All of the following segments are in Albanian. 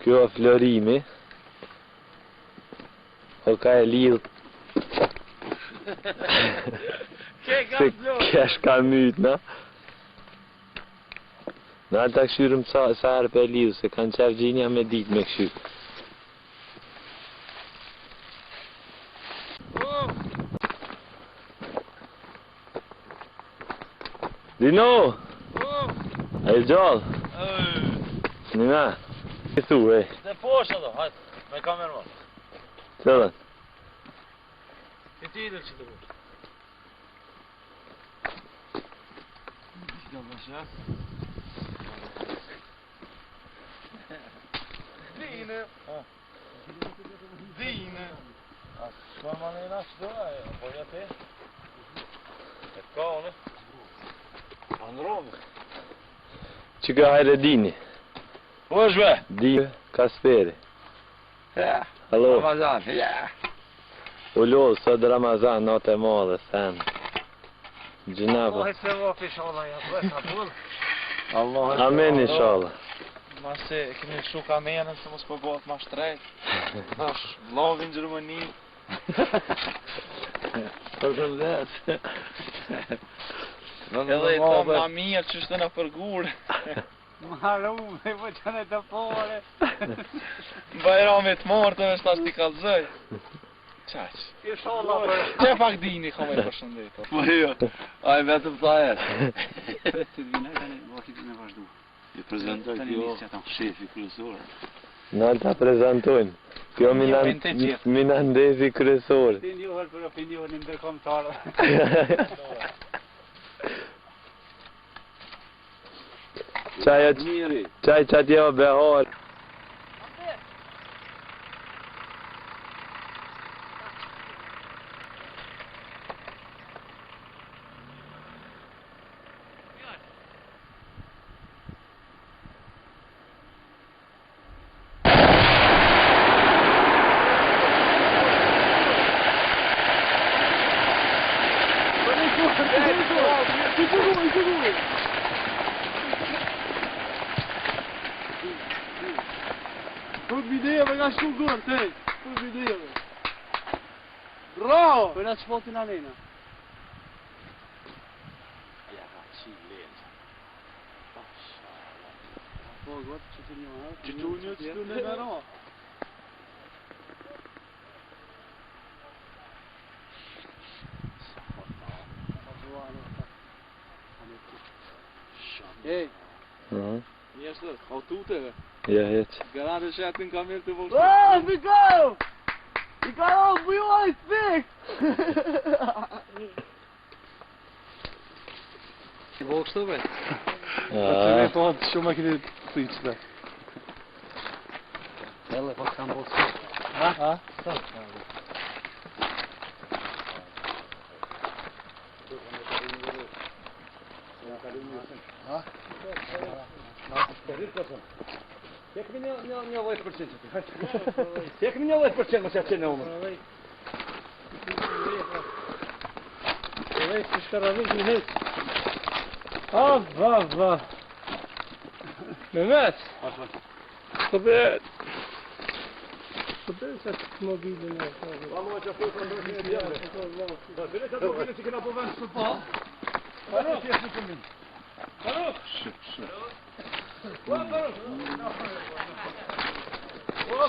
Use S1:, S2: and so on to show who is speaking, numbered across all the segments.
S1: Kjo është Florimi. O ka e lidh. Se kesh ka myt, na? Na ta këshyrëm sa herë për lidh, se kanë qef gjinja me dit me këshyr. Dino! A i gjallë? Një me? I thu, e?
S2: Dhe poshtë do, hajtë, me kamerë ma.
S1: Cëllën?
S2: I ti idër që të bu. Dine! Dine! A shma ma në jena që do, e poja te? E ka one? Androme.
S1: Që ka hajre Dini?
S2: Po është be?
S1: Dini Kasperi.
S2: Ja.
S1: Halo.
S2: Ramazan, ja.
S1: Ullo, sot Ramazan, natë e madhe, sen. Gjinaba.
S2: Allah se vafi inshallah, ja, të vesa bull.
S1: Amen, inshallah.
S2: Ma se kemi shu kamenën se mos po bëhet ma shtrejt. Nash vlogin Gjermani.
S1: Për të vdes.
S2: Edhe i thom ma mirë që shtë në përgur.
S3: Marum, e po që në të pore.
S2: Bajramit martë me shtas t'i kalzoj. Qaq.
S3: Inshallah për...
S2: Që pak dini ka me përshëndetë.
S4: Po jo, aj vetëm thajet.
S3: Të vina, vakit me vazhdu.
S4: I prezentoj kjo shefi kryesor.
S1: Na ta prezentojnë. Kjo Minandezi kryesor.
S3: Ti njohër për opinionin ndërkombëtar.
S1: Qaj qatë jo behar.
S3: Fut videove nga shumë gërë, te! Fut videove! Bravo! Për atë shpotin alena.
S4: Ja ka qi lejnë.
S3: Po, gotë që të një marë.
S4: Që tu një që tu në gara.
S3: Ej!
S2: Njështë, aututeve.
S1: Ja, heq.
S2: Garante shetin kamerë të vokshtë.
S3: Oh, Mikao! Mikao, bujoj, spik!
S2: Vokshtë be?
S3: Po, shumë e këti të iqëve.
S2: Hele, po s'kam vokshtë.
S3: Ha?
S4: Jekmi një 10% që ti, hajtë. Jekmi një 10% më që atë qenë e umër.
S3: Ej, që shkaravik një heq. Va. Mehmet. Këbet. Këbet se të mobilin e.
S4: Va mu e që full për ndërshën e djene. Bile që ato kene që kena po vend së pa. Hajtë që jesë në këmin.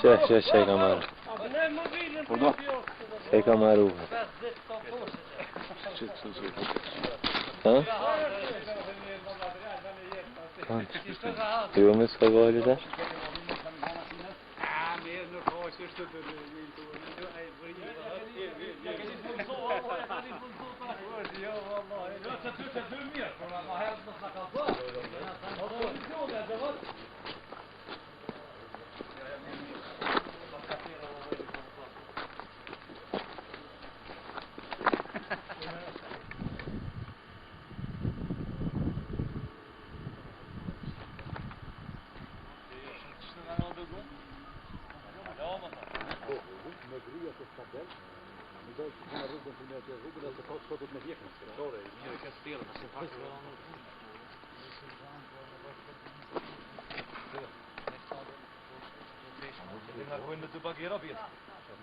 S1: Që ka marrë. Që ka marrë uve. Ha? Kanë? Jo me s'ka gajli dhe?
S4: ngarkojnë me dy bagera vjetë.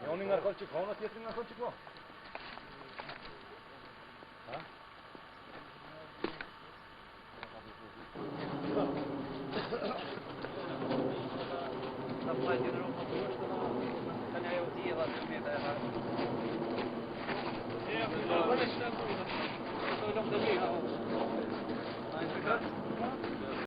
S4: Njoni ngarkon që kona, tjetëri ngarkon që kona. Ha?
S5: Sa plajtë në rrugë, ka një ajo tjela të mjeta e